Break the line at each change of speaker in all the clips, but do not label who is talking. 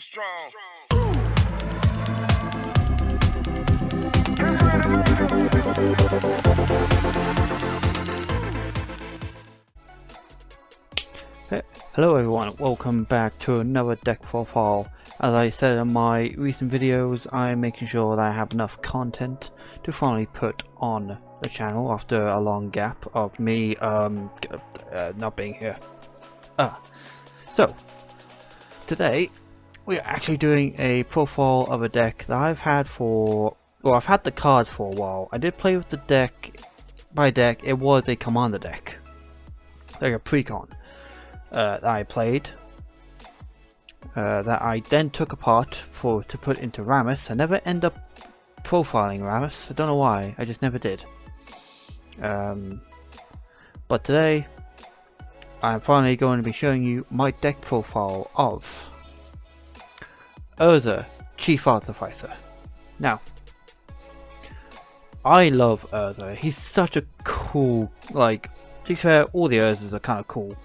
strong.
Hello everyone, welcome back to another deck profile. As I said in my recent videos, I'm making sure that I have enough content to finally put on the channel after a long gap of me not being here. So today we're actually doing a profile of a deck that I've had for, well, I've had the cards for a while. I did play with the deck. By deck, it was a commander deck, like a precon. That I played, that I then took apart to put into Rammus. I never end up profiling Rammus. I don't know why, I just never did. But today I'm finally going to be showing you my deck profile of Urza, Chief Artificer. Now, I love Urza. He's such a cool, like, to be fair, all the Urzas are kind of cool.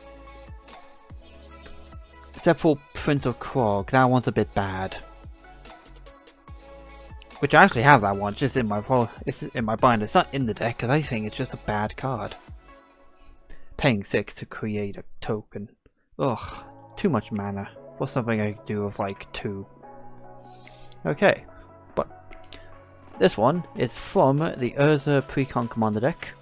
Except for Prince of Krog, that one's a bit bad. Which I actually have that one, just in my binder. It's not in the deck because I think it's just a bad card. Paying 6 to create a token. Ugh, too much mana. What's something I could do with like 2? Okay, but this one is from the Urza Precon Commander deck.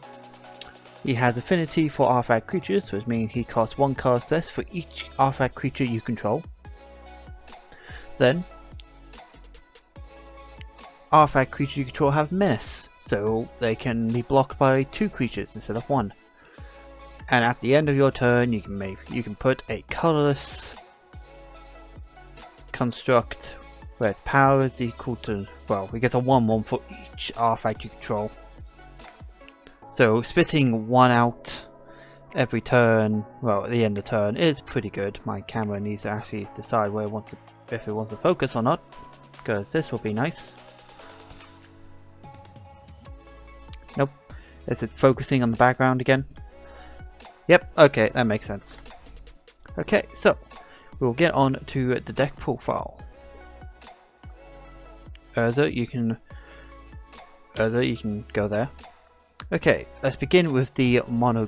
He has affinity for artifact creatures, which means he costs 1 card less for each artifact creature you control. Then, artifact creatures you control have menace, so they can be blocked by 2 creatures instead of 1. And at the end of your turn, you can put a colorless construct where its power is equal to, well, we get a 1/1 for each artifact you control. So spitting 1 out every turn, well, at the end of the turn, is pretty good. My camera needs to actually decide where it wants to, if it wants to focus or not, because this will be nice. Nope. Is it focusing on the background again? Yep, okay, that makes sense. Okay, so we'll get on to the deck profile. Urza, you can go there. Okay, let's begin with the mono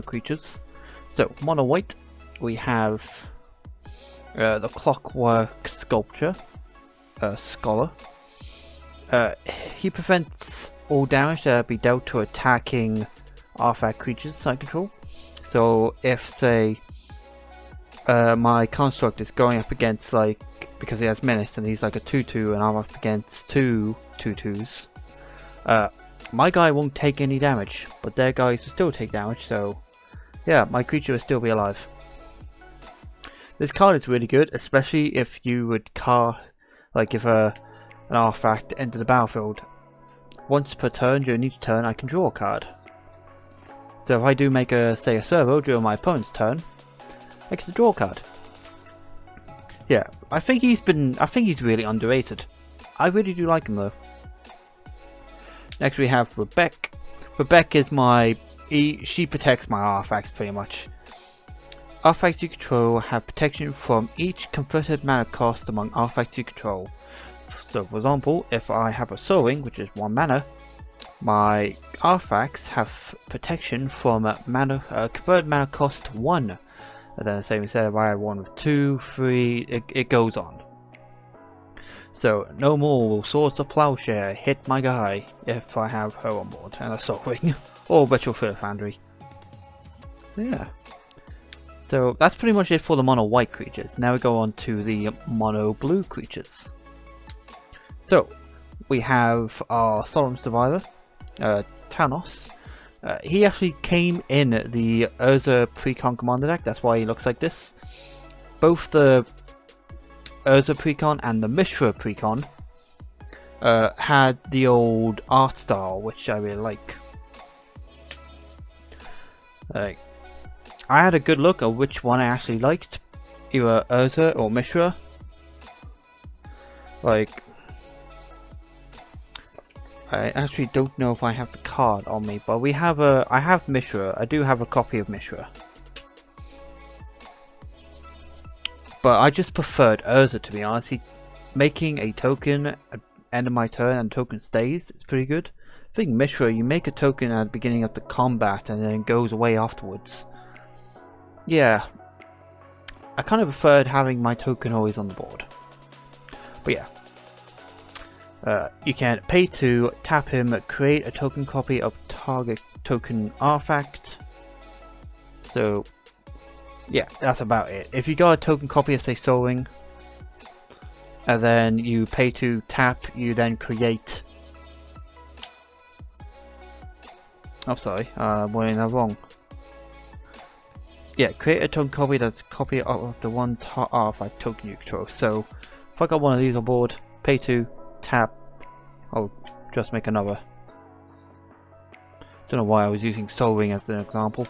creatures. So mono white, we have the Clockwork Sculpture, Scholar. He prevents all damage that be dealt to attacking artifact creatures I control. So if, say, my construct is going up against, like, because he has menace and he's like a 2/2 and I'm up against 2 2/2s, my guy won't take any damage, but their guys will still take damage, so yeah, my creature will still be alive. This card is really good, especially if you would like if an artifact entered the battlefield. Once per turn, during each turn, I can draw a card. So if I do make a servo during my opponent's turn, I get to draw a card. Yeah, I think he's really underrated. I really do like him though. Next we have Rebecca. Rebecca is she protects my artifacts pretty much. Artifacts you control have protection from each converted mana cost among artifacts you control. So for example, if I have a Soaring, which is 1 mana, my artifacts have protection from converted mana cost 1. And then the same instead if I have one with 2, 3, it goes on. So no more will Swords of Plowshare hit my guy if I have her on board and a Soaring or Retrofit Foundry. Yeah. So that's pretty much it for the mono white creatures. Now we go on to the mono blue creatures. So we have our Solemn Survivor, Thanos. He actually came in the Urza Precon Commander deck, that's why he looks like this. Both the Urza Precon and the Mishra Precon had the old art style, which I really like. I had a good look at which one I actually liked, either Urza or Mishra. Like, I actually don't know if I have the card on me, but I have Mishra. I do have a copy of Mishra. but I just preferred Urza, to be honest. Making a token at end of my turn and token stays, it's pretty good. I think Mishra, you make a token at the beginning of the combat and then it goes away afterwards. Yeah, I kind of preferred having my token always on the board. But yeah, you can pay to tap him, create a token copy of target token artifact. So yeah, that's about it. If you got a token copy of, say, Soul Ring, and then you pay to tap, you then create... Oh, sorry, I'm getting that wrong. Yeah, create a token copy that's a copy of the one artifact token you control. So, if I got one of these on board, pay to tap, I'll just make another. Don't know why I was using Soul Ring as an example.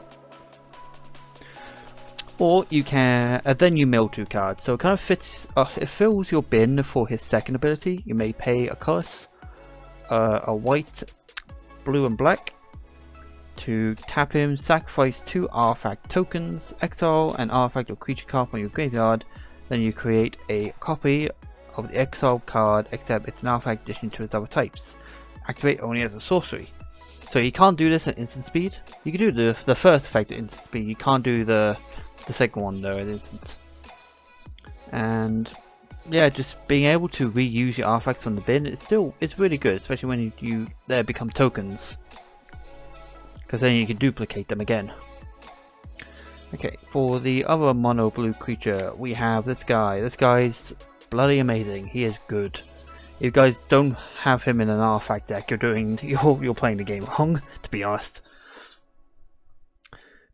Or you can, then you mill 2 cards. So it kind of fits, it fills your bin for his second ability. You may pay a colorless, a white, blue and black to tap him, sacrifice 2 artifact tokens, exile an artifact or creature card from your graveyard. Then you create a copy of the exiled card, except it's an artifact addition to its other types. Activate only as a sorcery. So you can't do this at instant speed. You can do the first effect at instant speed. You can't do the second one though at instant. And yeah, just being able to reuse your artifacts from the bin, it's really good, especially when you they become tokens, because then you can duplicate them again. Okay, for the other mono blue creature, we have this guy. This guy's bloody amazing. He is good. If you guys don't have him in an artifact deck, you're playing the game wrong, to be honest.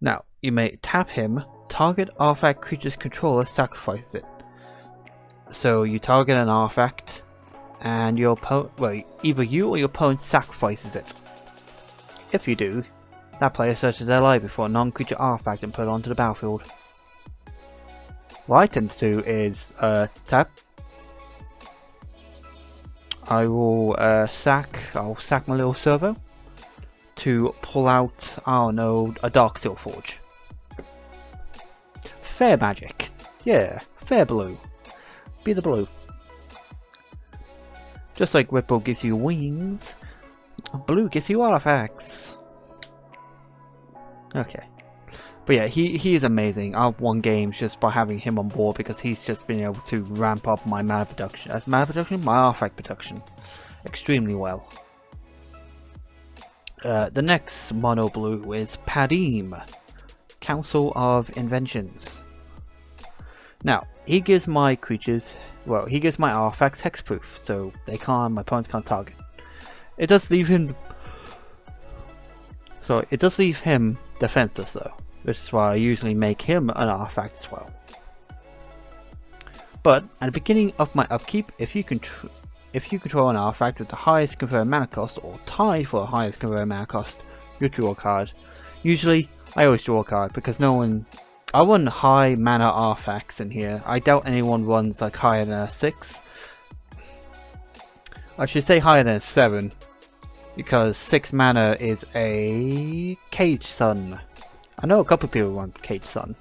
Now, you may tap him, target artifact creature's controller sacrifices it. So you target an artifact, and your either you or your opponent sacrifices it. If you do, that player searches their library for a non-creature artifact and put it onto the battlefield. What I tend to do is tap. I'll sack my little servo to pull out, I don't know, a Dark Steel Forge. Fair magic. Yeah, fair blue. Be the blue. Just like Ripple gives you wings, blue gives you artifacts. Okay. But yeah, he is amazing. I've won games just by having him on board because he's just been able to ramp up my mana production. My artifact production extremely well. The next mono blue is Padim, Council of Inventions. Now, he gives my creatures, he gives my artifacts hexproof, so my opponents can't target. It does leave him, defenseless though, which is why I usually make him an artifact as well. But at the beginning of my upkeep, if you control an artifact with the highest converted mana cost or tied for the highest converted mana cost, you draw a card. Usually, I always draw a card because I run high mana artifacts in here. I doubt anyone runs like higher than a 6. I should say higher than a 7, because 6 mana is a Cage Sun. I know a couple of people run Cage Sun.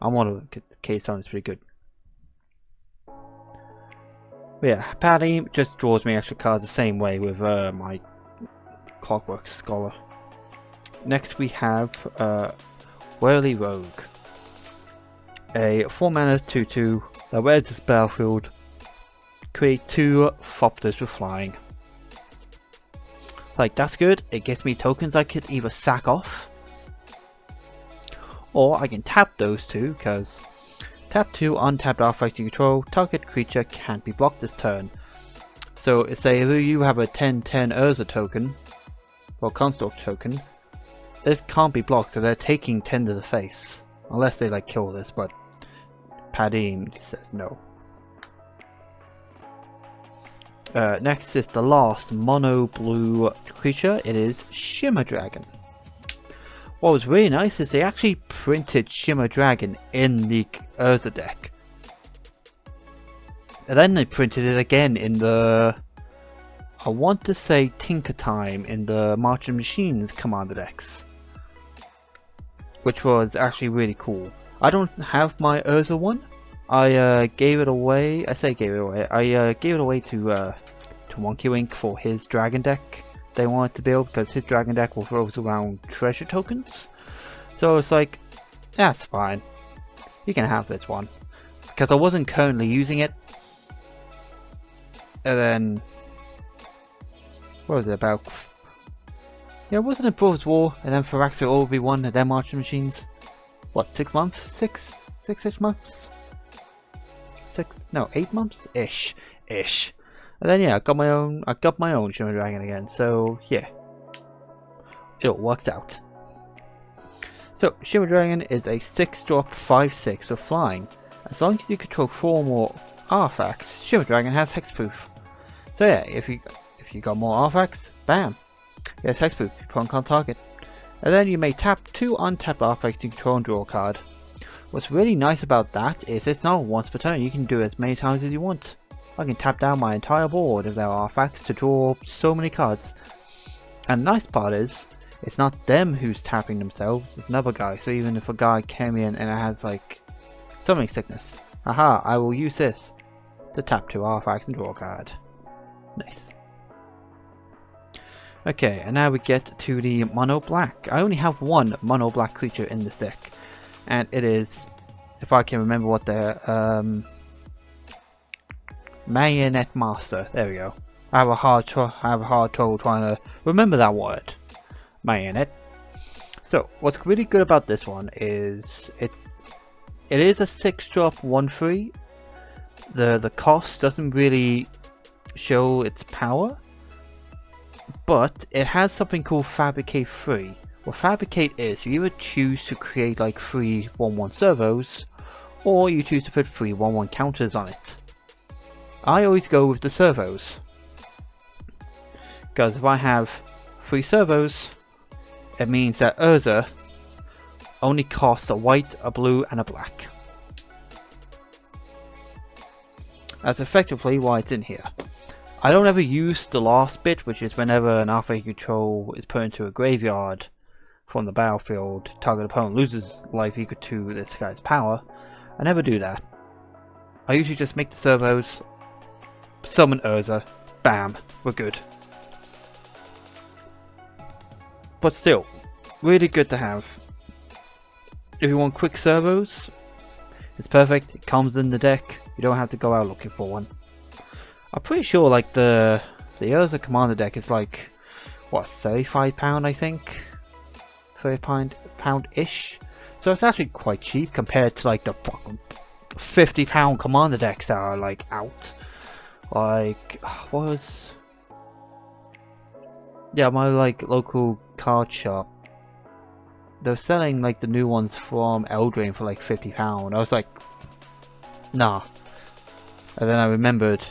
I want to get Cage Sun, it's pretty good. But yeah, Paddy just draws me extra cards the same way with my Clockwork Scholar. Next we have Whirly Rogue. A 4 mana 2/2 that when enters this battlefield, create 2 Thopters with flying. Like, that's good. It gives me tokens I could either sack off, or I can tap those 2, because tap 2 untapped artifacts you control, target creature can't be blocked this turn. So say you have a 10/10 Urza token, or Construct token, this can't be blocked, so they're taking 10 to the face. Unless they like kill this, but Padim says no. Next is the last mono blue creature. It is Shimmer Dragon. What was really nice is they actually printed Shimmer Dragon in the Urza deck. And then they printed it again in the, I want to say, Tinker Time in the March of Machines commander decks, which was actually really cool. I don't have my Urza one, I gave it away. I say gave it away. I gave it away to Monkey Wink for his dragon deck they wanted to build, because his dragon deck revolves around treasure tokens. So it's like, that's fine. You can have this one, because I wasn't currently using it. And then, what was it about? Yeah, wasn't it Brothers War, and then Pharaxia Orby 1, and then Marching Machines? What, 6 months? Six-ish months? 8 months? Ish. And then yeah, I got my own Shimmer Dragon again, so yeah. It all works out. So, Shimmer Dragon is a 6-drop 5/6 with flying. As long as you control 4 more artifacts, Shimmer Dragon has hexproof. So yeah, if you got more artifacts, bam! He has hexproof, you put on target. And then you may tap 2 untapped artifacts you control and draw a card. What's really nice about that is it's not once per turn, you can do it as many times as you want. I can tap down my entire board of their artifacts to draw so many cards. And the nice part is, it's not them who's tapping themselves, it's another guy. So even if a guy came in and it has like summoning sickness, aha, I will use this to tap 2 artifacts and draw a card. Nice. Okay, and now we get to the mono black. I only have one mono black creature in this deck, and it is, if I can remember what the Marionette Master. There we go. I have a hard trouble trying to remember that word. Marionette. So what's really good about this one is it is a 6-drop 1/3. The cost doesn't really show its power, but it has something called Fabricate 3. What Fabricate is, you either choose to create like 3 1/1 servos, or you choose to put 3 1/1 counters on it. I always go with the servos, because if I have 3 servos, it means that Urza only costs a white, a blue, and a black. That's effectively why it's in here. I don't ever use the last bit, which is whenever an artifact you control is put into a graveyard from the battlefield, target opponent loses life equal to this guy's power. I never do that. I usually just make the servos, summon Urza, bam, we're good. But still, really good to have. If you want quick servos, it's perfect. It comes in the deck. You don't have to go out looking for one. I'm pretty sure like the Urza Commander deck is like, what, £35 I think? £30-ish. So it's actually quite cheap compared to like the fucking £50 Commander decks that are like out. Like, yeah, my like local card shop, they're selling like the new ones from Eldraine for like £50. I was like, nah. And then I remembered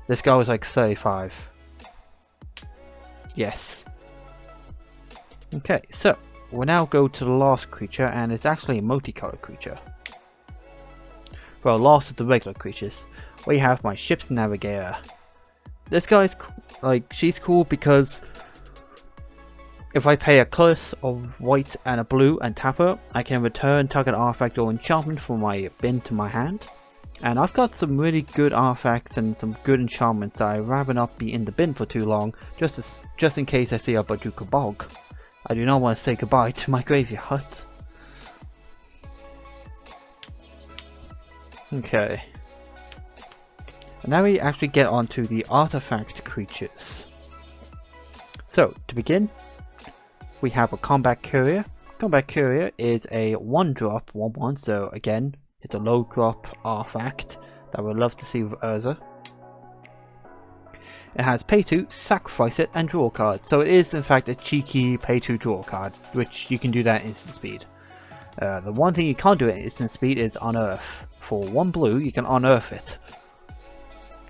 this guy was like 35. Yes. Okay, so we'll now go to the last creature, and it's actually a multicolor creature. Well, last of the regular creatures, we have my Ship's Navigator. This guy's like, she's cool because if I pay a colorless of white and a blue and tap her, I can return target artifact or enchantment from my bin to my hand. And I've got some really good artifacts and some good enchantments that I'd rather not be in the bin for too long, just in case I see a Bajuka Bog. I do not want to say goodbye to my graveyard. Okay. And now we actually get onto the artifact creatures. So, to begin, we have a Combat Courier. Combat Courier is a 1-drop 1/1, so again, it's a low drop artifact that I would love to see with Urza. It has pay 2, sacrifice it, and draw a card. So it is in fact a cheeky pay 2 draw card, which you can do that at instant speed. The one thing you can't do at instant speed is unearth. For 1 blue, you can unearth it,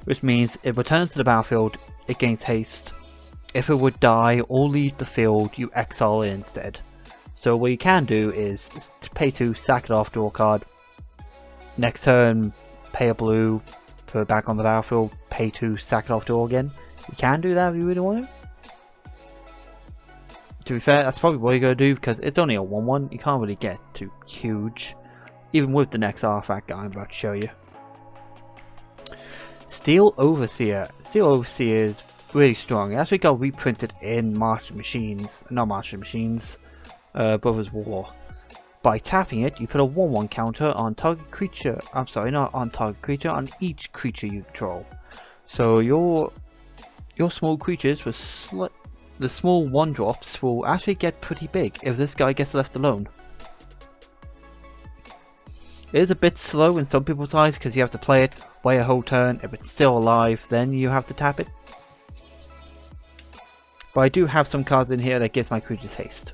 which means it returns to the battlefield, it gains haste. If it would die or leave the field, you exile it instead. So what you can do is pay 2, sack it off, draw a card. Next turn, pay a blue, put it back on the battlefield, pay 2, sack it off, draw again. You can do that if you really want to. To be fair, that's probably what you're going to do because it's only a 1/1. You can't really get too huge. even with the next artifact I'm about to show you. Steel Overseer. Steel Overseer is really strong. It actually got reprinted in Brothers War. By tapping it, you put a 1/1 counter on target creature. I'm sorry, not on target creature, on each creature you control. So your small creatures with the small 1-drops will actually get pretty big if this guy gets left alone. It is a bit slow in some people's eyes because you have to play it, wait a whole turn. If it's still alive, then you have to tap it. But I do have some cards in here that gives my creatures haste.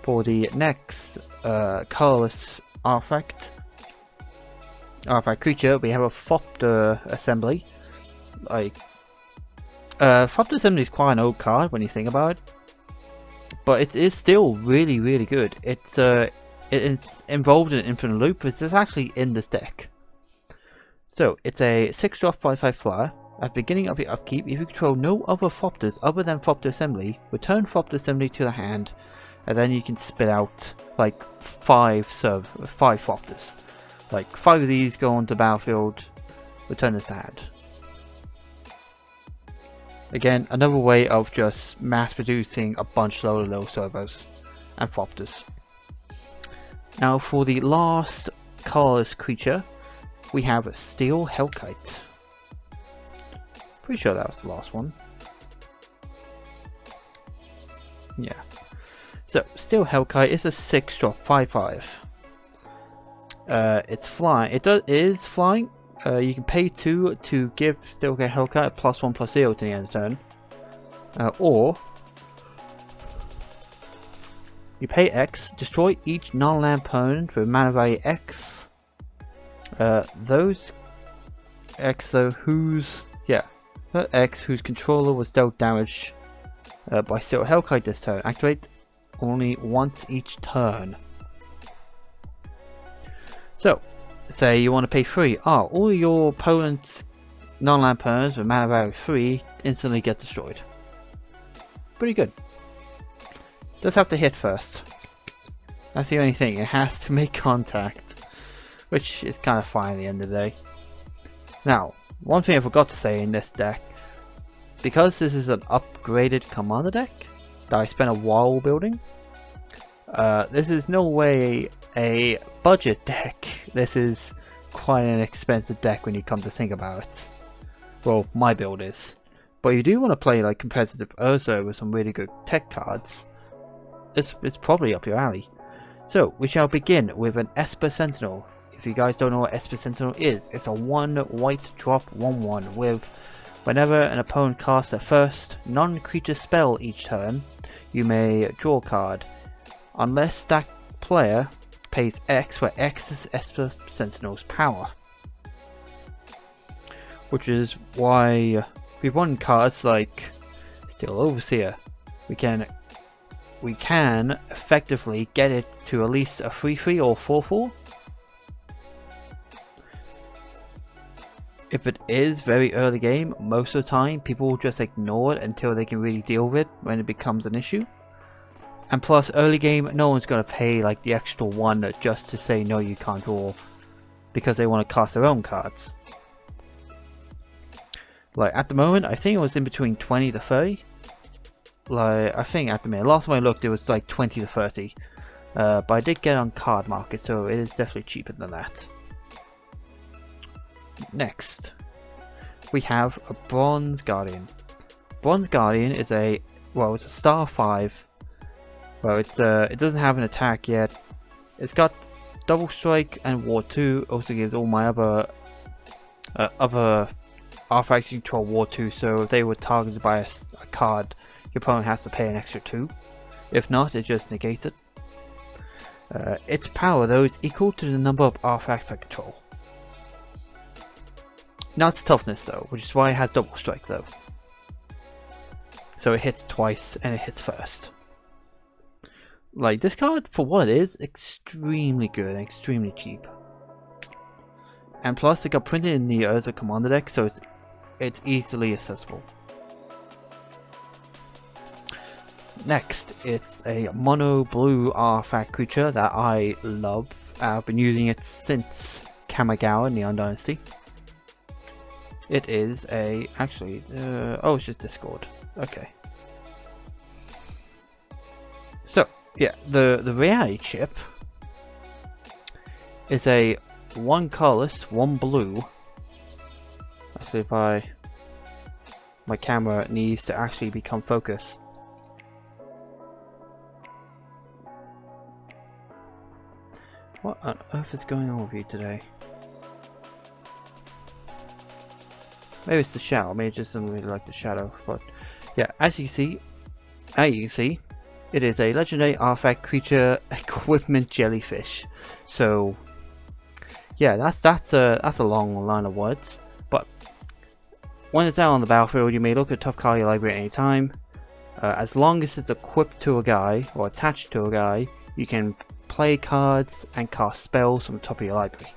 For the next colorless artifact creature, we have a Thopter Assembly. Thopter Assembly is quite an old card when you think about it, but it is still really, really good. It's involved in an infinite loop, which is actually in this deck. So it's a 6-drop 5/5 flyer. At the beginning of your upkeep, if you control no other Thopters other than Thopter Assembly, return Thopter Assembly to the hand, and then you can spit out like 5 Thopters. Like 5 of these go onto the battlefield, return this to hand. Again, another way of just mass producing a bunch of little servos and Thopters. Now for the last colorless creature, we have Steel Hellkite. Pretty sure that was the last one. Yeah. So Steel Hellkite is a 6-drop 5/5. It's flying. It is flying. You can pay 2 to give Steel Hellkite a +1/+0 to the end of the turn, or you pay X, destroy each non-land opponent with mana value X. Those X though whose controller was dealt damage by Steel Hellkite this turn. Activate only once each turn. So, say you want to pay 3. All your opponent's non-land opponents with mana value 3 instantly get destroyed. Pretty good. Does have to hit first. That's the only thing. It has to make contact, which is kind of fine at the end of the day. Now, one thing I forgot to say in this deck, because this is an upgraded commander deck that I spent a while building, this is no way a budget deck. This is quite an expensive deck when you come to think about it. Well, my build is. But you do want to play like competitive Urza with some really good tech cards. This is probably up your alley. So we shall begin with an Esper Sentinel. If you guys don't know what Esper Sentinel is, it's a 1 white drop 1/1 with whenever an opponent casts their first non-creature spell each turn, you may draw a card. Unless that player pays X, where X is Esper Sentinel's power. Which is why we run cards like Steel Overseer. We can effectively get it to at least a 3/3 or 4/4. If it is very early game, most of the time people will just ignore it until they can really deal with it when it becomes an issue. And plus, early game, no one's going to pay like the extra 1 just to say no, you can't draw, because they want to cast their own cards. Like at the moment, I think it was in between 20 to 30. Like I think at the minute, last time I looked, it was like 20 to 30. But I did get it on Card Market, so it is definitely cheaper than that. Next, we have a Bronze Guardian. Bronze Guardian is it's a star 5. Well, it doesn't have an attack yet. It's got double strike and War 2. Also gives all my other artifacts you control War 2. So if they were targeted by a card, your opponent has to pay an extra 2. If not, it just negates it. Its power though is equal to the number of artifacts I control. Not its toughness though, which is why it has double strike though. So it hits twice and it hits first. Like this card, for what it is, extremely good and extremely cheap. And plus it got printed in the Urza commander deck, so it's easily accessible. Next, it's a mono blue artifact creature that I love. I've been using it since Kamigawa Neon Dynasty. It is a actually oh, it's just Discord. Okay. So yeah, the reality chip is a 1 colorless, 1 blue. Actually, if my camera needs to actually become focused. What on earth is going on with you today? Maybe it's the shadow. Maybe it just doesn't really like the shadow. But yeah, as you see, it is a legendary artifact creature equipment jellyfish. So yeah, that's a long line of words. But when it's out on the battlefield, you may look at top card of your library at any time. As long as it's equipped to a guy or attached to a guy, you can play cards and cast spells from the top of your library.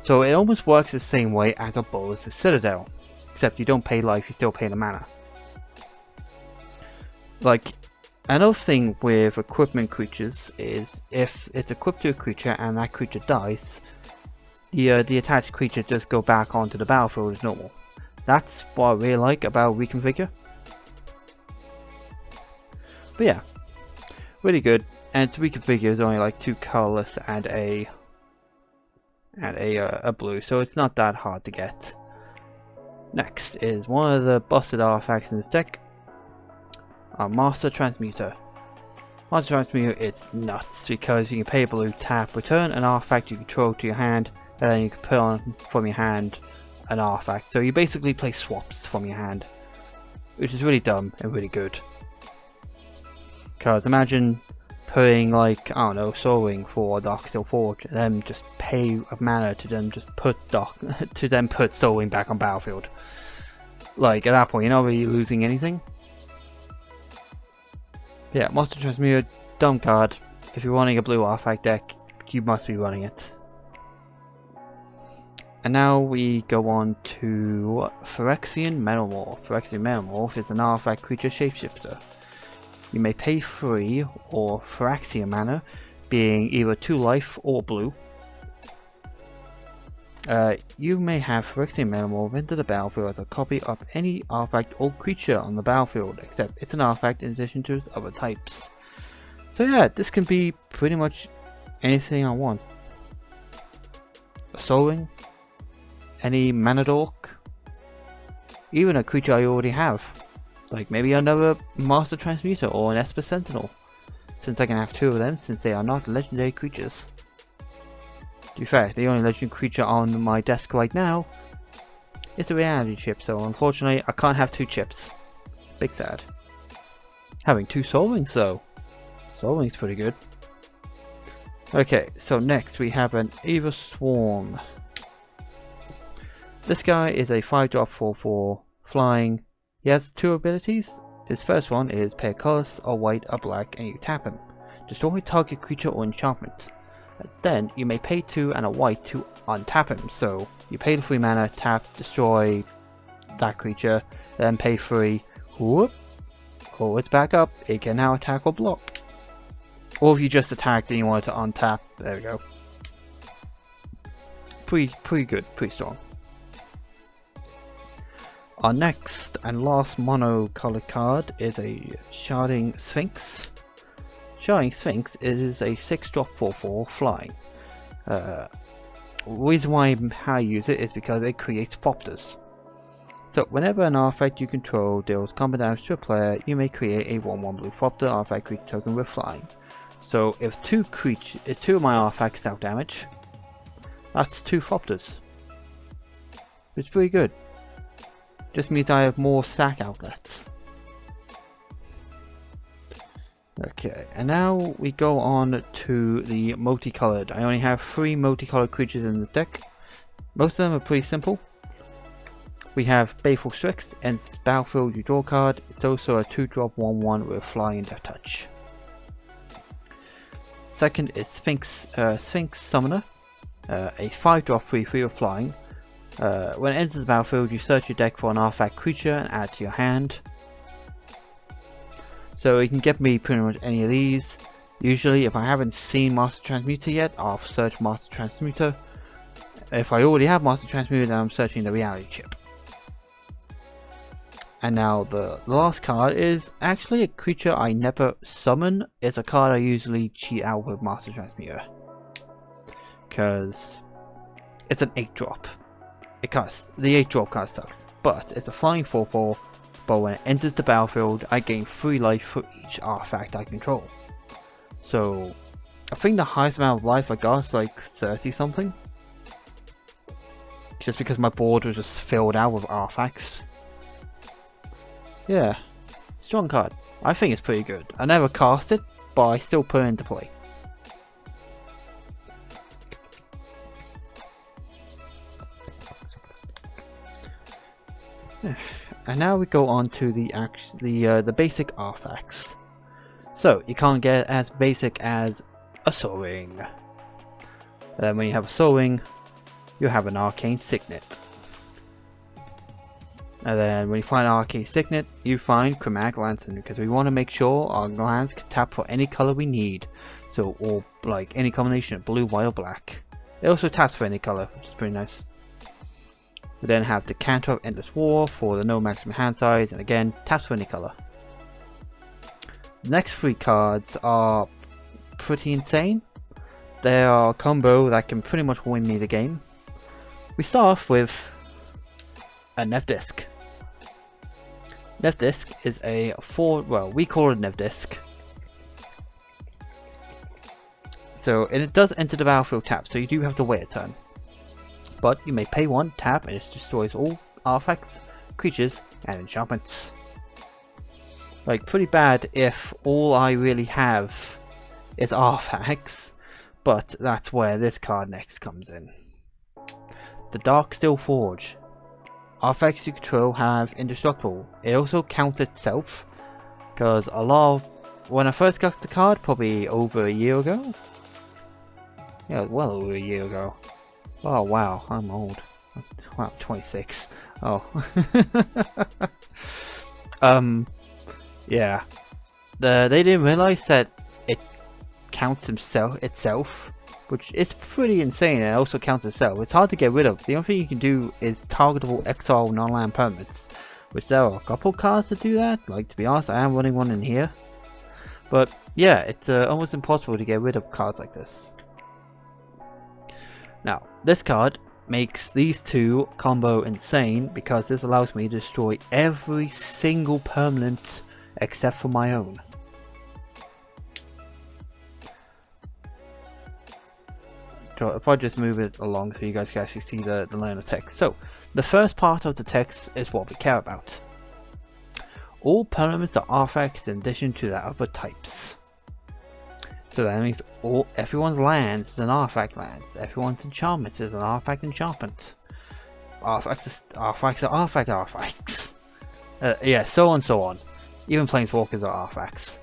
So it almost works the same way as a Bolas' Citadel, except you don't pay life, you still pay the mana. Like, another thing with equipment creatures is if it's equipped to a creature and that creature dies, the attached creature just go back onto the battlefield as normal. That's what I really like about Reconfigure. But yeah, really good. And its Reconfigure is only like 2 colorless and a blue, so it's not that hard to get. Next is one of the busted artifacts in this deck, a Master Transmuter. Master Transmuter is nuts because you can pay a blue, tap, return an artifact you control to your hand, and then you can put on from your hand an artifact. So you basically play swaps from your hand, which is really dumb and really good. Because imagine putting like, I don't know, Soul Ring for Darksteel Forge, and then just pay a mana to then just put put Soul Ring back on battlefield. Like at that point, you're not really losing anything. Yeah, Master Transmuter, dumb card. If you're running a blue artifact deck, you must be running it. And now we go on to Phyrexian Metamorph. Phyrexian Metamorph is an artifact creature shapeshifter. You may pay 3 or Phyrexian mana, being either 2 life or blue. You may have Phyrexian Metamorph enter the battlefield as a copy of any artifact or creature on the battlefield, except it's an artifact in addition to its other types. So yeah, this can be pretty much anything I want. A Soul Ring, any Mana Dork, even a creature I already have. Like maybe another Master Transmuter or an Esper Sentinel, since I can have 2 of them since they are not legendary creatures. To be fair, the only legendary creature on my desk right now is the reality chip, so unfortunately I can't have 2 chips. Big sad. Having 2 Soul Rings though. Soul Rings pretty good. Okay, so next we have an Eva Swarm. This guy is a 5-drop 4/4 flying. He has 2 abilities. His first one is pay a colorless, a white, a black, and you tap him. Destroy target creature or enchantment. Then you may pay 2 and a white to untap him. So you pay the 3 mana, tap, destroy that creature, then pay 3. Whoop! Oh, it's back up. It can now attack or block. Or if you just attacked and you wanted to untap, there we go. Pretty good, pretty strong. Our next and last mono-colored card is a Sharding Sphinx. Sharding Sphinx is a 6-drop 4/4 flying. The reason why I use it is because it creates Thopters. So whenever an artifact you control deals combat damage to a player, you may create a 1/1 blue Thopter artifact creature token with flying. So if 2 of my artifacts dealt damage, that's 2 Thopters. It's pretty good. Just means I have more stack outlets. Okay, and now we go on to the multicolored. I only have 3 multicolored creatures in this deck. Most of them are pretty simple. We have Baleful Strix, and battlefield you draw a card. It's also a 2-drop 1/1 with flying and death touch. Second is Sphinx Summoner, a 5-drop 3/3 with flying. When it enters the battlefield, you search your deck for an artifact creature and add to your hand. So you can get me pretty much any of these. Usually, if I haven't seen Master Transmuter yet, I'll search Master Transmuter. If I already have Master Transmuter, then I'm searching the reality chip. And now the last card is actually a creature I never summon. It's a card I usually cheat out with Master Transmuter. Because it's an 8-drop. The 8-drop card sucks. But it's a flying 4/4. But when it enters the battlefield, I gain 3 life for each artifact I control. So, I think the highest amount of life I got is like 30 something. Just because my board was just filled out with artifacts. Yeah, strong card. I think it's pretty good. I never cast it, but I still put it into play. And now we go on to the basic artifacts. So you can't get as basic as a Soul Ring. Then when you have a Soul Ring, you have an Arcane Signet. And then when you find Arcane Signet, you find Chromatic Lantern, because we want to make sure our lands can tap for any color we need. So, or like any combination of blue, white, or black. It also taps for any color, which is pretty nice. We then have the Cantor of Endless War for the no maximum hand size, and again, taps for any color. The next 3 cards are pretty insane. They are a combo that can pretty much win me the game. We start off with a Nev Disc. Nev Disc is a we call it a Nev Disc. So, and it does enter the battlefield tap, so you do have to wait a turn. But you may pay 1, tap, and it destroys all artifacts, creatures, and enchantments. Like, pretty bad if all I really have is artifacts, but that's where this card next comes in. The Dark Steel Forge. Artifacts you control have indestructible. It also counts itself, because when I first got the card, probably over a year ago. Yeah, well over a year ago. Oh wow, I'm old. Wow, 26. Oh. Yeah. They didn't realize that it counts itself, which is pretty insane, and it also counts itself. It's hard to get rid of. The only thing you can do is targetable exile non-land permanents, which there are a couple cards that do that. Like, to be honest, I am running one in here. But yeah, it's almost impossible to get rid of cards like this. Now, this card makes these 2 combo insane, because this allows me to destroy every single permanent except for my own. So if I just move it along so you guys can actually see the line of text. So, the first part of the text is what we care about. All permanents are artifacts in addition to the other types. So that means everyone's lands is an artifact lands. Everyone's enchantments is an artifact enchantment. Artifacts are artifacts. Yeah, so on and so on. Even planeswalkers are artifacts.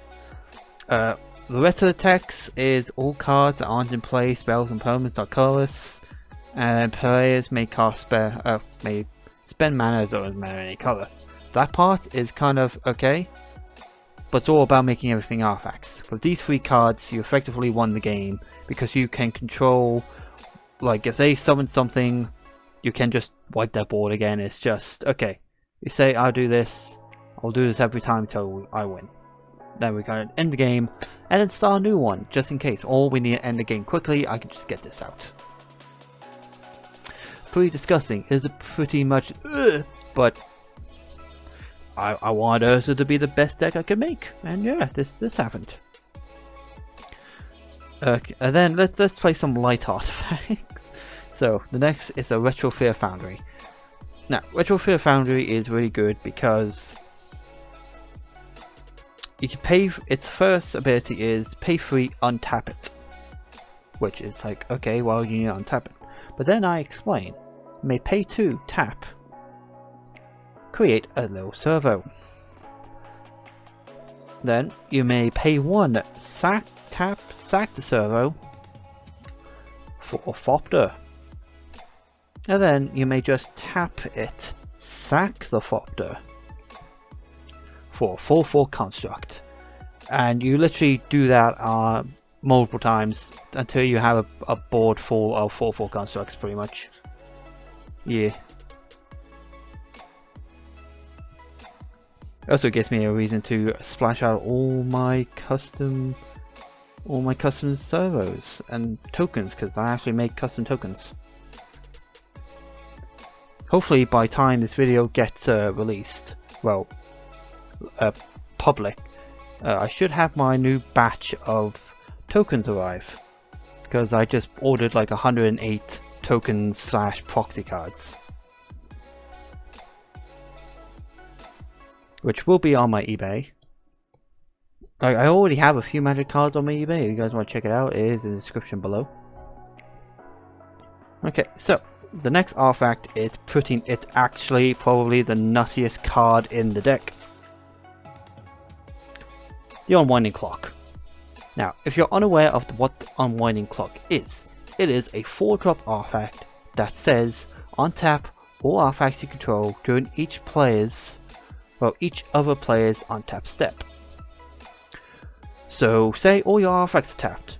The rest of the text is all cards that aren't in play, spells and permanents are colorless, and players may may spend mana as or mana any color. That part is kind of okay, but it's all about making everything artifacts. With these 3 cards, you effectively won the game, because you can control, like, if they summon something, you can just wipe their board again. It's just, okay, you say, I'll do this every time until I win. Then we can end the game, and then start a new one, just in case. Or we need to end the game quickly, I can just get this out. Pretty disgusting. It's pretty much, but I wanted Urza to be the best deck I could make, and yeah, this happened. Okay, and then let's play some light artifacts. So the next is a Retro Fear Foundry. Now, Retro Fear Foundry is really good because you can pay. Its first ability is pay 3, untap it, which is like, okay, well, you need to untap it. But then I explain, you may pay 2, tap, create a little servo. Then you may pay 1, sack the servo for a Fopter. And then you may just tap it, sack the Fopter for a 4/4 construct. And you literally do that multiple times until you have a board full of 4/4 constructs, pretty much. Yeah. It also gives me a reason to splash out all my custom servos and tokens, because I actually make custom tokens. Hopefully by the time this video gets released, well, public, I should have my new batch of tokens arrive, because I just ordered like 108 tokens / proxy cards, which will be on my eBay. I already have a few magic cards on my eBay. If you guys want to check it out, it is in the description below. Okay, so the next artifact is it's actually probably the nuttiest card in the deck. The Unwinding Clock. Now, if you're unaware of what the Unwinding Clock is, it is a 4-drop artifact that says untap all artifacts you control during each other player's untap step. So, say all your artifacts are tapped,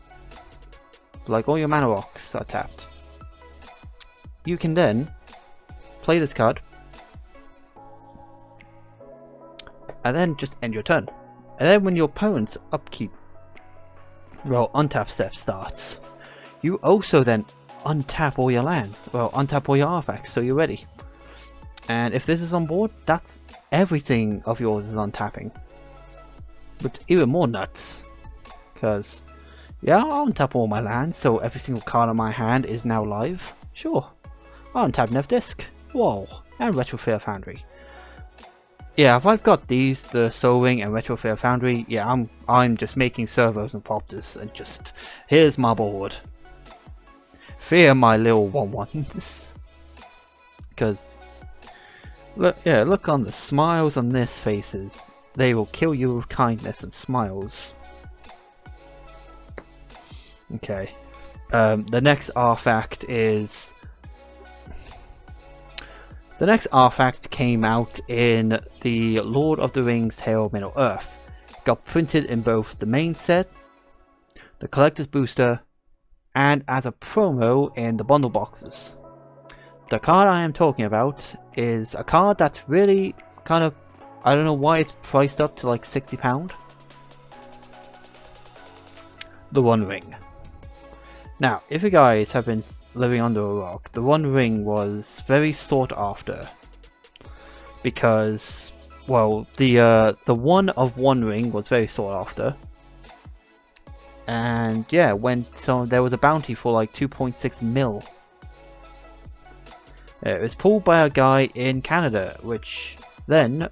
like all your mana rocks are tapped. You can then play this card, and then just end your turn. And then when your opponent's upkeep, well, untap step starts, you also then untap all your lands, well, untap all your artifacts, so you're ready. And if this is on board, that's everything of yours is untapping. But even more nuts, because yeah, I'll untap all my lands, so every single card on my hand is now live. Sure, I'll untap Nev Disc, whoa, and Retrofit Foundry. Yeah, if I've got these, the Soul Ring and Retrofit Foundry, yeah, I'm just making servos and popters, and just here's my board. Fear my little 1/1s, because look on the smiles on their faces. They will kill you with kindness and smiles. Okay. The next artifact came out in the Lord of the Rings Tale of Middle Earth. Got printed in both the main set, the collector's booster, and as a promo in the bundle boxes. The card I am talking about is a card that's really kind of, I don't know why it's priced up to like £60. The One Ring. Now, if you guys have been living under a rock, the One Ring was very sought after, because, well, the one of One Ring was very sought after, and yeah, there was a bounty for like 2.6 mil. It was pulled by a guy in Canada, which then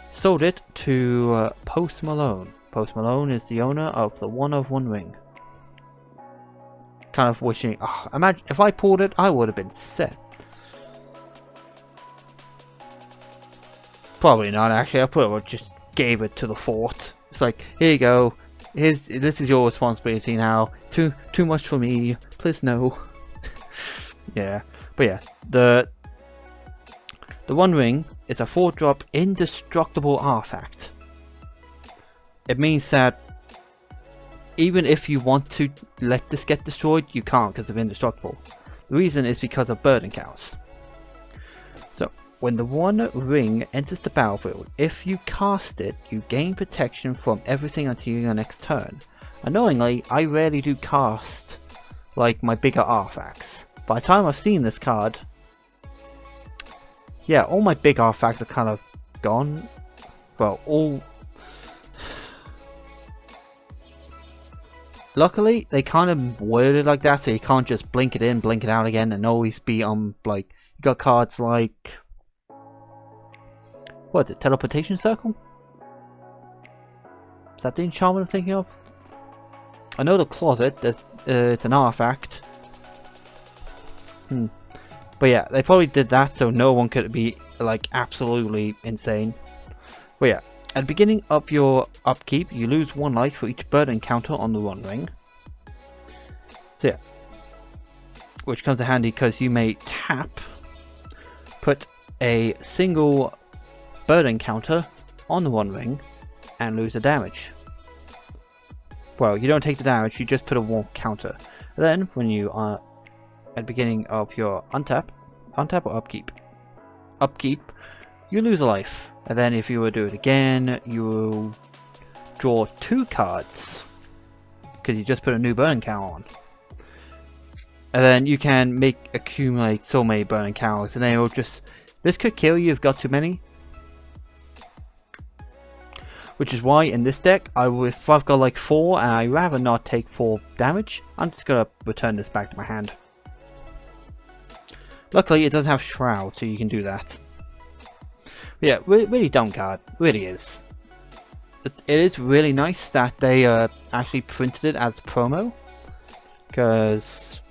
sold it to Post Malone. Post Malone is the owner of the One of One Ring. Kind of wishing, imagine if I pulled it, I would have been set. Probably not, actually. I probably just gave it to the fort. It's like, here you go. This is your responsibility now. Too much for me. Please no. Yeah, but yeah, the One Ring is a 4-drop indestructible artifact. It means that even if you want to let this get destroyed, you can't because of indestructible. The reason is because of Burden Cows. So, when the One Ring enters the battlefield, if you cast it, you gain protection from everything until your next turn. Annoyingly, I rarely do cast like my bigger artifacts. By the time I've seen this card, yeah, all my big artifacts are kind of gone. Well, all... Luckily, they kind of worded it like that, so you can't just blink it in, blink it out again, and always be on, like, you got cards like... What is it, Teleportation Circle? Is that the enchantment I'm thinking of? I know the Closet, it's an artifact. But yeah, they probably did that so no one could be, like, absolutely insane. But yeah. At the beginning of your upkeep, you lose 1 life for each bird encounter on the One Ring. So yeah, which comes in handy because you may tap, put a single bird encounter on the One Ring, and lose the damage. well, you don't take the damage, you just put a warm counter. And then, when you are at the beginning of your untap or upkeep? Upkeep, you lose a life. And then if you were to do it again, you will draw 2 cards. Because you just put a new burn count on. And then you can accumulate so many burn counts, and then it'll just... This could kill you if you've got too many. Which is why in this deck, if I've got like 4 and I'd rather not take 4 damage, I'm just going to return this back to my hand. Luckily it doesn't have Shroud, so you can do that. But yeah, really dumb card. Really is. It is really nice that they actually printed it as promo. Because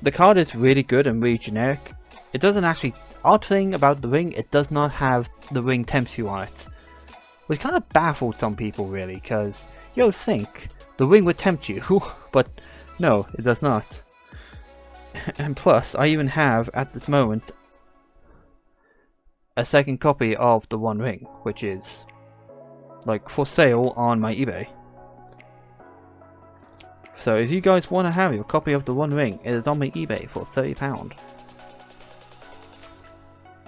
the card is really good and really generic. It doesn't actually... Odd thing about the ring, it does not have the ring tempts you on it. Which kind of baffled some people really, because you would think the ring would tempt you, but no, it does not. And plus, I even have, at this moment, a second copy of the One Ring, which is like for sale on my eBay. So if you guys want to have your copy of the One Ring, it is on my eBay for £30.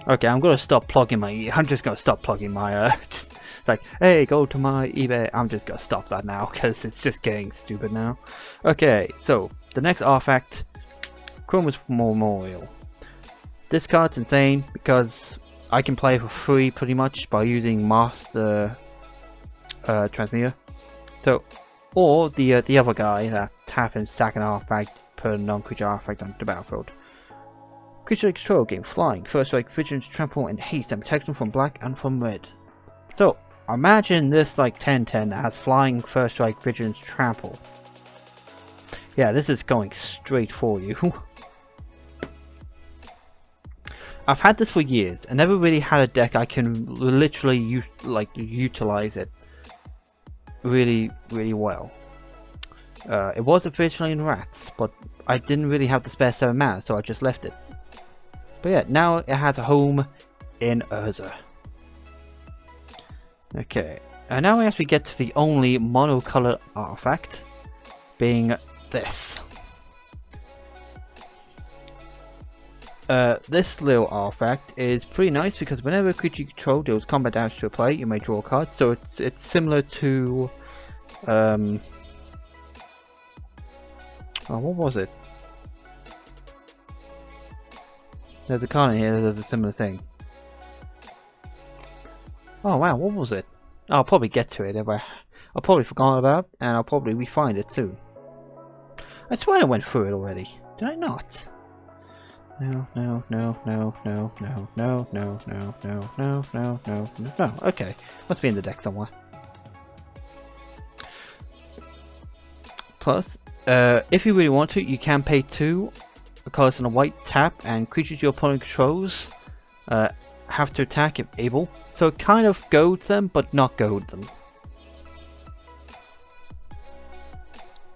Okay, I'm gonna stop plugging my. I'm just gonna stop plugging my. Just like, hey, go to my eBay. I'm just gonna stop that now because it's just getting stupid now. Okay, so the next artifact, Chroma's Memorial. This card's insane because I can play for free pretty much by using Master Transmitter. So, or the other guy that tap him, sack an artifact, put a non-creature artifact on the battlefield. Creature control game flying, first strike, vigilance, trample, and haste, and protection from black and from red. So imagine this like 10/10 that has flying, first strike, vigilance, trample. Yeah, this is going straight for you. I've had this for years and never really had a deck I can literally utilize it really well. It was originally in Rats, but I didn't really have the spare 7 mana, so I just left it. But yeah, now it has a home in Urza. Okay, and now we actually get to the only monocolor artifact, being this. This little artifact is pretty nice because whenever a creature you control deals combat damage to a player, you may draw a card. So it's similar to oh, what was it? There's a card in here that does a similar thing. Oh wow, what was it? I'll probably get to it if I'll probably forgot about it, and I'll probably re-find it soon. I swear I went through it already. Did I not? No. Okay, must be in the deck somewhere. Plus, if you really want to, you can pay 2 colors and a white tap, and creatures your opponent controls have to attack if able. So it kind of goads them, but not goad them.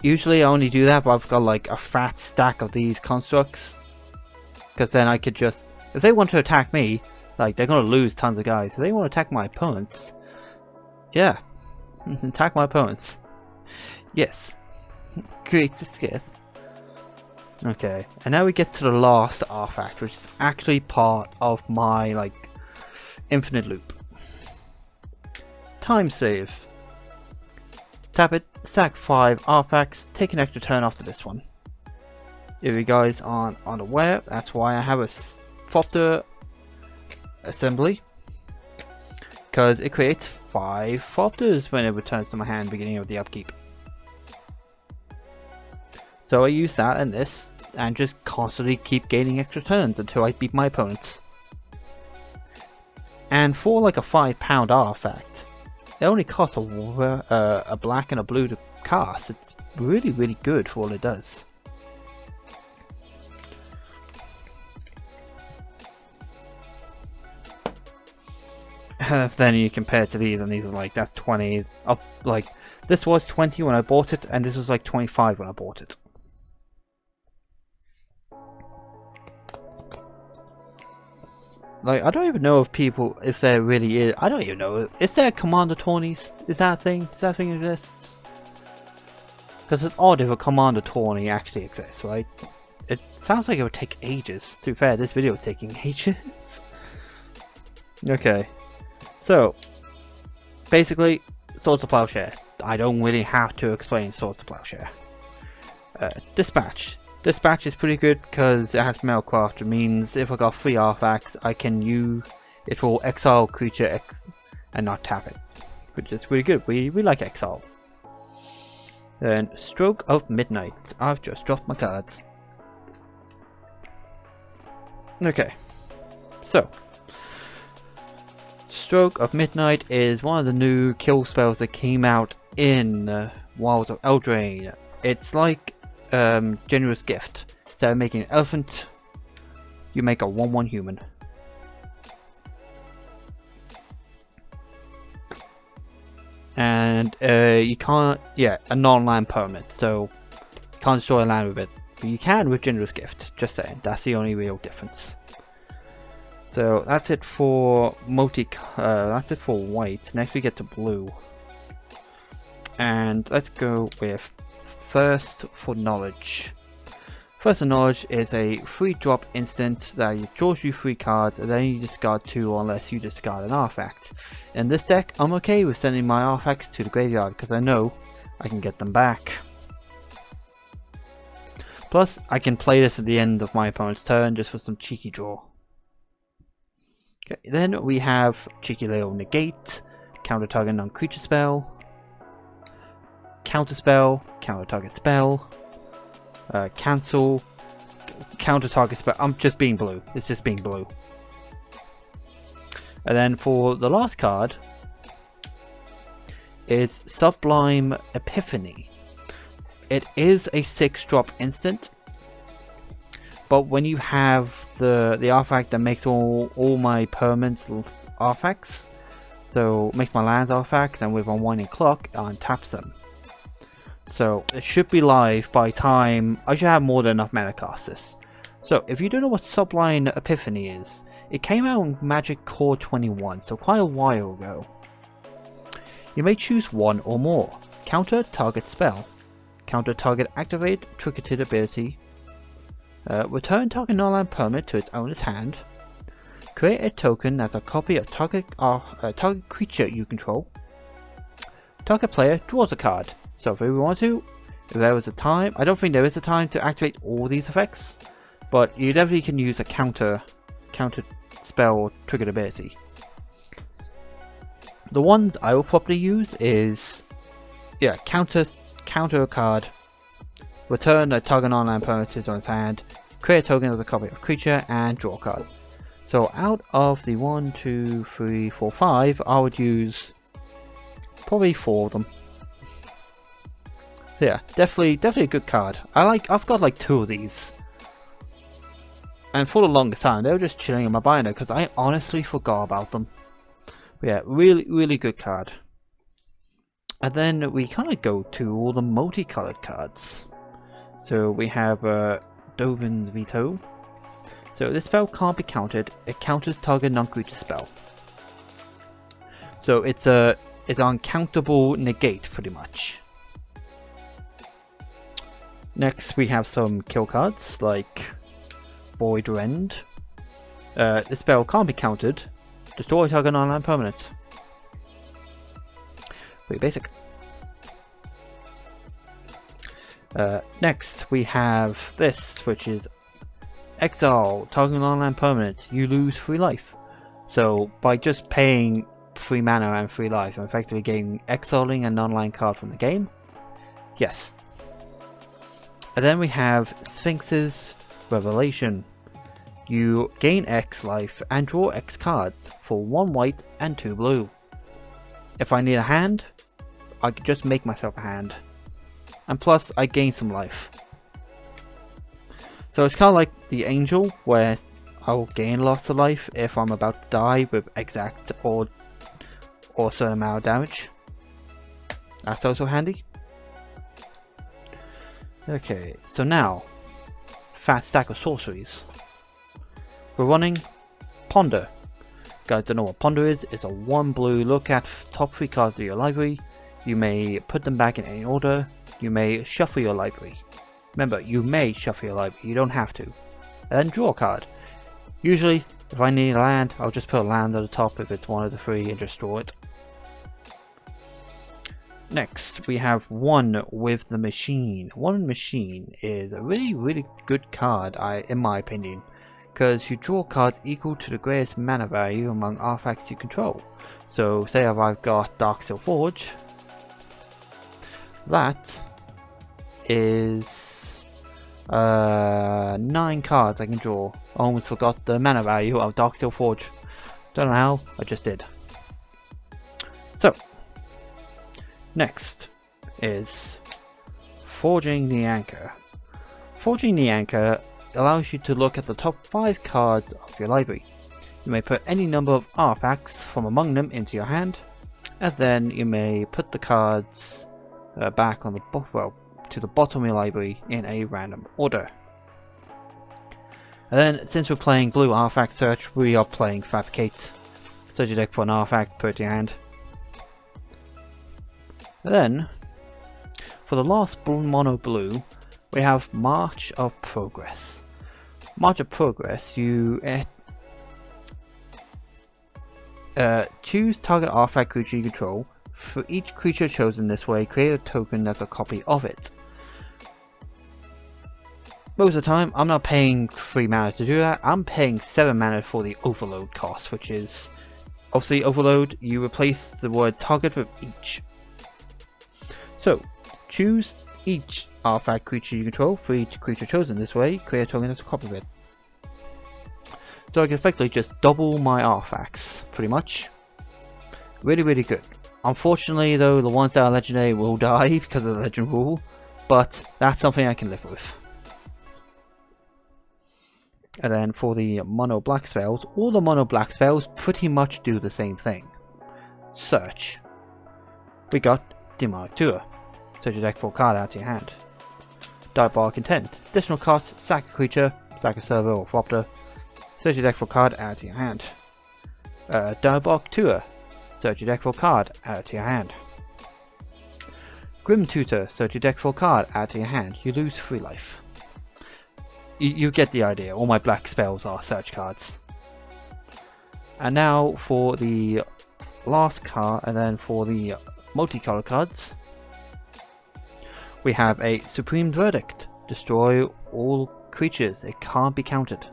Usually I only do that, but I've got like a fat stack of these constructs. Because then I could just, if they want to attack me, like they're going to lose tons of guys. If they want to attack my opponents, yeah, attack my opponents. Yes, great success. Okay, and now we get to the last artifact, which is actually part of my like infinite loop. Time save. Tap it, sack 5 artifacts, take an extra turn after this one. If you guys aren't unaware, that's why I have a Thopter assembly. Because it creates 5 Thopters when it returns to my hand beginning of the upkeep. So I use that and this, and just constantly keep gaining extra turns until I beat my opponents. And for like a £5 artifact, it only costs a black and a blue to cast. It's really good for all it does. Then you compare it to these, and these are like, that's 20 up, like this was 20 when I bought it, and this was like 25 when I bought it. Like, I don't even know if there really is. I don't even know. Is there commander tourneys? Is that a thing? Does that thing exist? Because it's odd if a commander tourney actually exists, right? It sounds like it would take ages. To be fair, this video is taking ages. Okay. So, basically, Swords of Plowshare. I don't really have to explain Swords of Plowshare. Dispatch. Dispatch is pretty good because it has Mailcraft. It means if I got 3 artifacts, I can use it for exile creature and not tap it, which is really good. We like exile. Then Stroke of Midnight. I've just dropped my cards. Okay, so Stroke of Midnight is one of the new kill spells that came out in Wilds of Eldraine. It's like Generous Gift. Instead of making an elephant, you make a 1/1 human. And you can't, a non-land permanent, so you can't destroy a land with it. But you can with Generous Gift, just saying. That's the only real difference. So that's it for that's it for white. Next we get to blue. And let's go with Thirst for Knowledge. Thirst for Knowledge is a 3-drop instant that draws you 3 cards and then you discard 2 unless you discard an artifact. In this deck, I'm okay with sending my artifacts to the graveyard because I know I can get them back. Plus, I can play this at the end of my opponent's turn just for some cheeky draw. Okay, then we have Cheeky Little Negate, counter target non-creature spell, counter spell, counter target spell, cancel, counter target spell. I'm just being blue. It's just being blue. And then for the last card is Sublime Epiphany. It is a 6-drop instant, but when you have the artifact that makes all my permanents artifacts, so makes my lands artifacts, and with Unwinding Clock, untaps them. So it should be live by time. I should have more than enough mana to cast this. So if you don't know what Sublime Epiphany is, it came out in Magic Core 21, so quite a while ago. You may choose one or more. Counter target spell. Counter target activate triggered ability. Return target non-land permanent to its owner's hand. Create a token as a copy of target creature you control. Target player draws a card. So if we want to, if there was a time, I don't think there is a time to activate all these effects, but you definitely can use a counter spell or triggered ability. The ones I will probably use is, counter a card, return a target non-land permanent to its hand, create a token as a copy of creature, and draw a card. So out of the 1, 2, 3, 4, 5, I would use probably 4 of them. So yeah, definitely a good card. I've got like 2 of these. And for the longest time, they were just chilling in my binder because I honestly forgot about them. But yeah, really good card. And then we kind of go to all the multicolored cards. So we have Dovin's Veto. So this spell can't be countered. It counters target non-creature spell. So it's uncountable negate pretty much. Next we have some kill cards like Void Rend. This spell can't be countered. Destroy target non-land permanent. Pretty basic. Next we have this, which is Exile target non-land permanent. You lose 3 life. So by just paying 3 mana and 3 life, I'm effectively getting exiling a non-land card from the game. Yes. And then we have Sphinx's Revelation. You gain X life and draw X cards for 1 white and 2 blue. If I need a hand, I could just make myself a hand. And plus, I gain some life. So it's kind of like the Angel, where I'll gain lots of life if I'm about to die with exact or certain amount of damage. That's also handy. Okay, so now, fat stack of sorceries. We're running Ponder. Guys don't know what Ponder is? It's a 1 blue, look at top 3 cards of your library. You may put them back in any order. You may shuffle your library. Remember, you may shuffle your library, you don't have to. And then draw a card. Usually, if I need a land, I'll just put a land at the top if it's one of the 3 and just draw it. Next, we have One with the Machine. One Machine is a really good card, in my opinion, because you draw cards equal to the greatest mana value among artifacts you control. So, say if I've got Darksteel Forge, that is 9 cards I can draw. I almost forgot the mana value of Darksteel Forge. Don't know how, I just did. So, next is Forging the Anchor. Forging the Anchor allows you to look at the top 5 cards of your library. You may put any number of artifacts from among them into your hand, and then you may put the cards back on the to the bottom of your library in a random order. And then, since we're playing Blue Artifact Search, we are playing Fabricate. Search your deck for an artifact, put it in your hand. And then, for the last mono blue, we have March of Progress. March of Progress, you choose target artifact creature you control. For each creature chosen this way, create a token that's a copy of it. Most of the time, I'm not paying 3 mana to do that. I'm paying 7 mana for the overload cost, which is obviously overload. You replace the word target with each. So, choose each artifact creature you control. For each creature chosen this way, create a token that's a copy of it. So I can effectively just double my artifacts, pretty much. Really good. Unfortunately though, the ones that are legendary will die because of the legend rule, but that's something I can live with. And then for the mono black spells, all the mono black spells pretty much do the same thing. Search. We got Demonic Tour. Search your deck for a card out of your hand. Diabolic Intent. Additional cost, sack a creature, sack a server or Thropter. Search your deck for a card out of your hand. Diabolic Tour. Search your deck for a card out to your hand. Grim Tutor. Search your deck for a card out to your hand. You lose 3 life. You get the idea. All my black spells are search cards. And now for the last card, and then for the multicolor cards, we have a Supreme Verdict. Destroy all creatures. It can't be counted.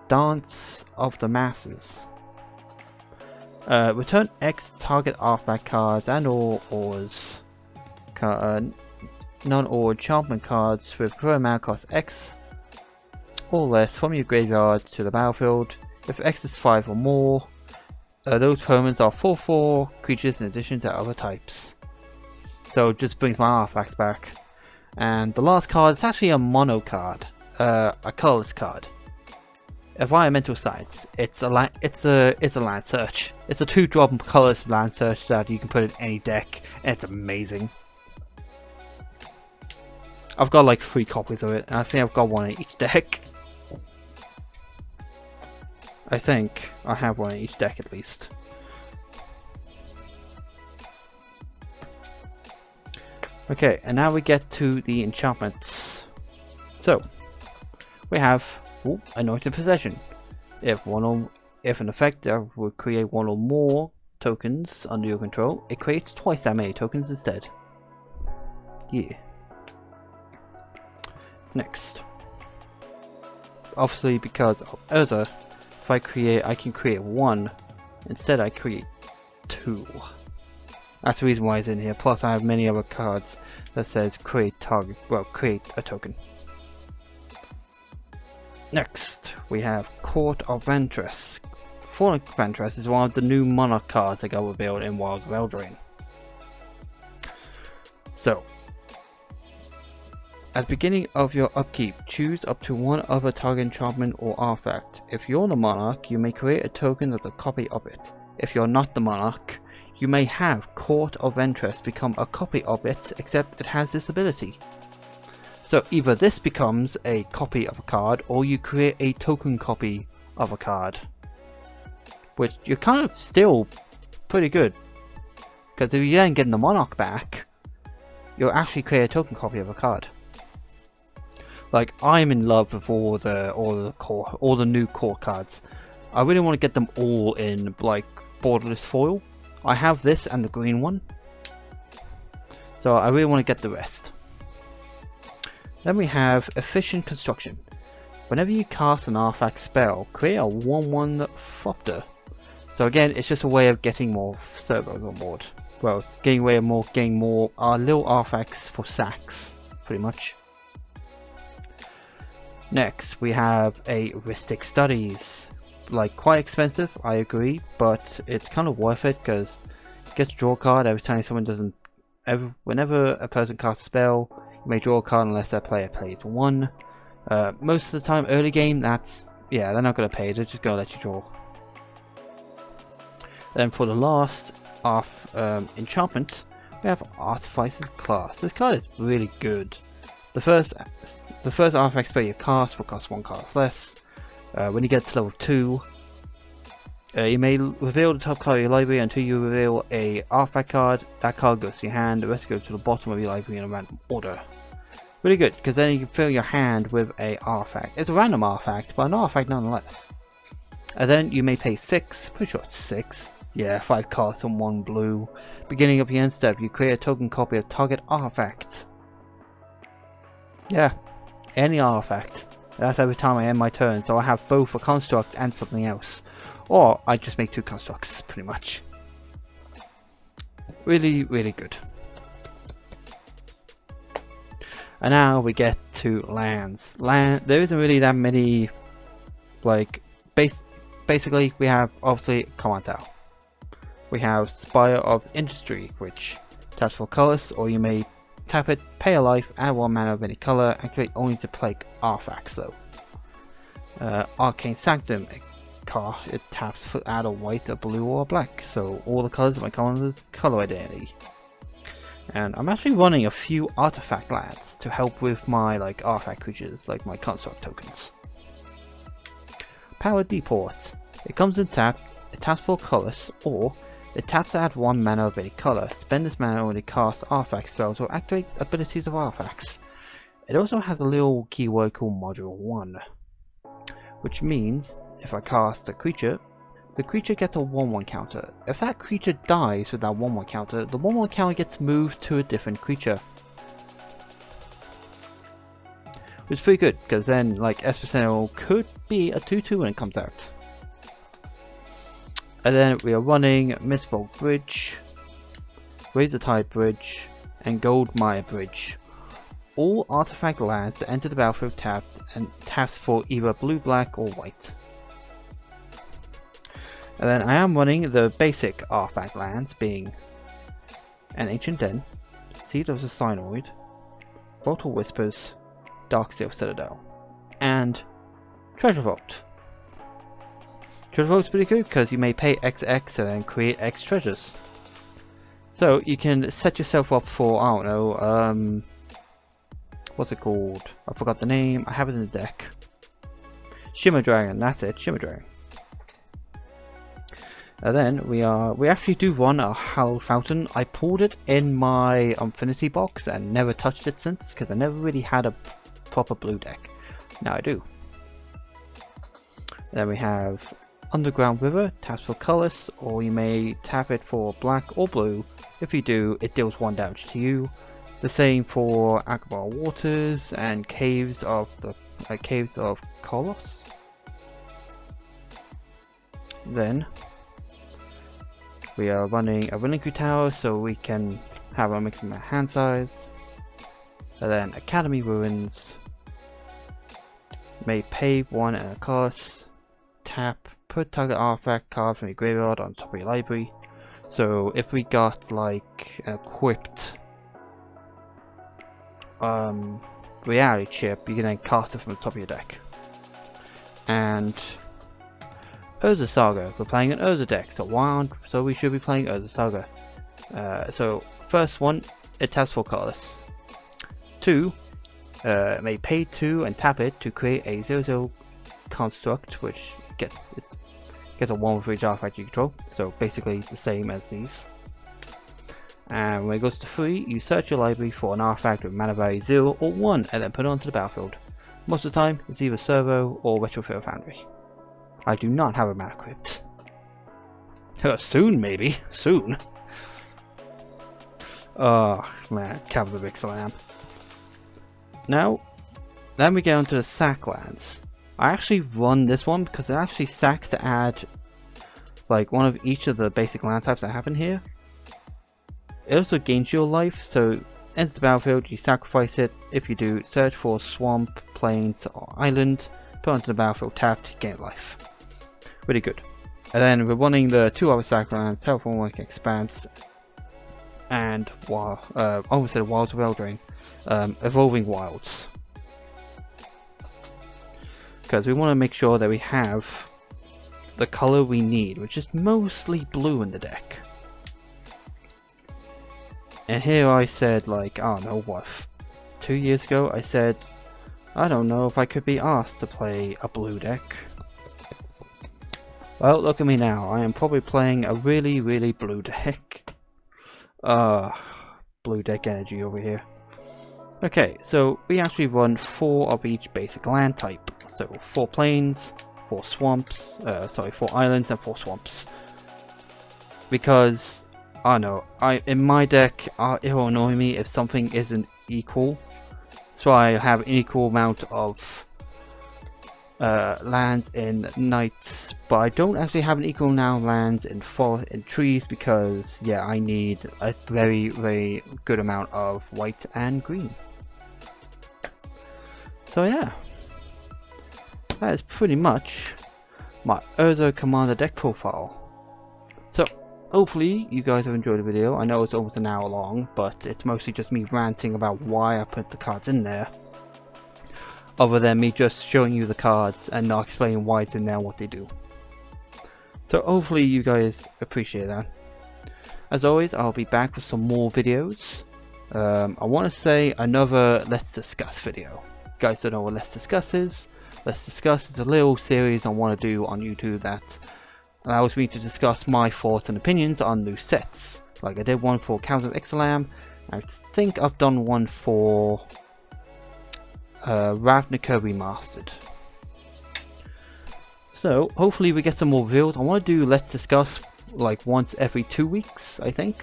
Dance of the Masses. Return X target artifact cards and or ors. Non-or enchantment cards with current mana cost X or less from your graveyard to the battlefield. If X is 5 or more, those permanents are 4/4 creatures in addition to other types. So it just brings my artifacts back. And the last card is actually a mono card, a colorless card. Environmental Science. It's a land search. It's a 2-drop colorless land search that you can put in any deck, and it's amazing. I've got like 3 copies of it, and I think I've got one in each deck. I think I have one in each deck at least. Okay, and now we get to the enchantments. So, we have Anointed Possession. If an effect that would create 1 or more tokens under your control, it creates twice that many tokens instead. Yeah. Next. Obviously, because of Urza, if I can create 1. Instead, I create 2. That's the reason why it's in here. Plus, I have many other cards that says create a token. Next, we have Court of Ventress. Court of Ventress is one of the new Monarch cards that got revealed in Wild of Eldraine. So, at the beginning of your upkeep, choose up to 1 other target enchantment or artifact. If you're the Monarch, you may create a token that's a copy of it. If you're not the Monarch, you may have Court of Ventress become a copy of it, except it has this ability. So either this becomes a copy of a card, or you create a token copy of a card. which you're kind of still pretty good. Because if you then get the Monarch back, you'll actually create a token copy of a card. Like, I'm in love with all the new core cards. I really want to get them all in like borderless foil. I have this and the green one, so I really want to get the rest. Then we have Efficient Construction. Whenever you cast an artifact spell, create a 1/1 Thopter. So again, it's just a way of getting more servos on board. Well, getting more little artifacts for sacks, pretty much. Next, we have a Ristic Studies. Like, quite expensive, I agree, but it's kind of worth it because you get to draw a card every time someone doesn't. Whenever a person casts a spell, you may draw a card unless their player plays one. Most of the time, early game, they're not going to pay, they're just going to let you draw. Then for the last enchantment, we have Artificer's Class. This card is really good. The first artifact spell you cast will cost 1 card less. When you get to level 2, you may reveal the top card of your library until you reveal a artifact card. That card goes to your hand, the rest goes to the bottom of your library in a random order. Really good, because then you can fill your hand with a artifact. It's a random artifact, but an artifact nonetheless. And then you may pay 6, pretty sure it's 6. Yeah, 5 cards and 1 blue. Beginning of your end step, you create a token copy of target artifact. Yeah, any artifact. That's every time I end my turn, so I have both a construct and something else. Or I just make 2 constructs, pretty much. Really, really good. And now we get to lands. There isn't really that many, like, basically we have, obviously, Command Tower. We have Spire of Industry, which taps for colors, or you may tap it, pay a life, add 1 mana of any color, activate only to play artifacts though. Arcane Sanctum, it taps for add a white, a blue, or a black, so all the colors of my commander's color identity. And I'm actually running a few artifact lands to help with my artifact creatures, like my construct tokens. Power Deport. It comes in tap, it taps for colors, or it taps to add 1 mana of any color. Spend this mana when it casts artifact spells or activate abilities of artifacts. It also has a little keyword called Module 1, which means if I cast a creature, the creature gets a 1/1 counter. If that creature dies with that 1/1 counter, the 1/1 counter gets moved to a different creature. Which is pretty good, because then Esper Sentinel could be a 2/2 when it comes out. And then we are running Mistvolt Bridge, Razor Tide Bridge, and Gold Mire Bridge. All artifact lands that enter the battlefield taps for either blue, black, or white. And then I am running the basic artifact lands, being an Ancient Den, Seed of the Cynoid, Volatile Whispers, Darksteel Citadel, and Treasure Vault. Treasure Vault's pretty good because you may pay XX and then create X treasures. So you can set yourself up for, I don't know, what's it called? I forgot the name, I have it in the deck. Shimmer Dragon, that's it, Shimmer Dragon. And then we actually do run a Hallowed Fountain. I pulled it in my Infinity box and never touched it since because I never really had a proper blue deck. Now I do. Then we have Underground River, taps for colors, or you may tap it for black or blue. If you do, it deals 1 damage to you. The same for Akbar Waters and Caves of Kolos. Then we are running a Reliquary Tower so we can have a maximum hand size. And then Academy Ruins. May pay 1 and a cost. Tap, put target artifact card from your graveyard on top of your library. So if we got an equipped reality chip, you can then cast it from the top of your deck. And Urza Saga, we're playing an Urza deck, so we should be playing Urza Saga. So first one, it taps for colors. 2, may pay 2 and tap it to create a 0/0 construct, which Gets a 1 for each artifact you control, so basically the same as these. And when it goes to 3, you search your library for an artifact with mana value 0 or 1 and then put it onto the battlefield. Most of the time, it's either Servo or Retrofit Foundry. I do not have a mana crypt. Soon, maybe. Soon. Oh, man. Capital Big Slam. Now, then we get onto the sack lands. I actually run this one because it actually sacks to add like one of each of the basic land types that happen here. It also gains your life, so enters the battlefield, you sacrifice it. If you do, search for swamp, plains, or island, put onto the battlefield tapped, gain life. Really good. And then we're running the 2 other sack lands, Terraforming Expanse, and almost said Wilds of Eldraine, Evolving Wilds. Because we want to make sure that we have the color we need, which is mostly blue in the deck. And here I said, like, I don't know what, 2 years ago, I said, I don't know if I could be asked to play a blue deck. Well, look at me now, I am probably playing a really, really blue deck. Blue deck energy over here. Okay, so we actually run 4 of each basic land type. So 4 plains, 4 swamps, 4 islands and 4 swamps. Because, I don't know, in my deck, it will annoy me if something isn't equal. So I have an equal amount of lands in nights, but I don't actually have an equal amount of lands in trees because, yeah, I need a very, very good amount of white and green. So yeah, that is pretty much my Urza Commander deck profile. So hopefully you guys have enjoyed the video. I know it's almost an hour long, but it's mostly just me ranting about why I put the cards in there, other than me just showing you the cards and not explaining why it's in there and what they do. So hopefully you guys appreciate that. As always, I'll be back with some more videos. I want to say another Let's Discuss video. You guys don't know what Let's Discuss is. Let's Discuss is a little series I want to do on YouTube that allows me to discuss my thoughts and opinions on new sets. Like I did one for Count of Ixalan. I think I've done one for Ravnica Remastered. So hopefully we get some more reveals. I want to do Let's Discuss like once every 2 weeks, I think.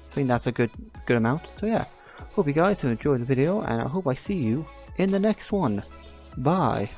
I think that's a good amount. So yeah, hope you guys have enjoyed the video and I hope I see you in the next one. Bye.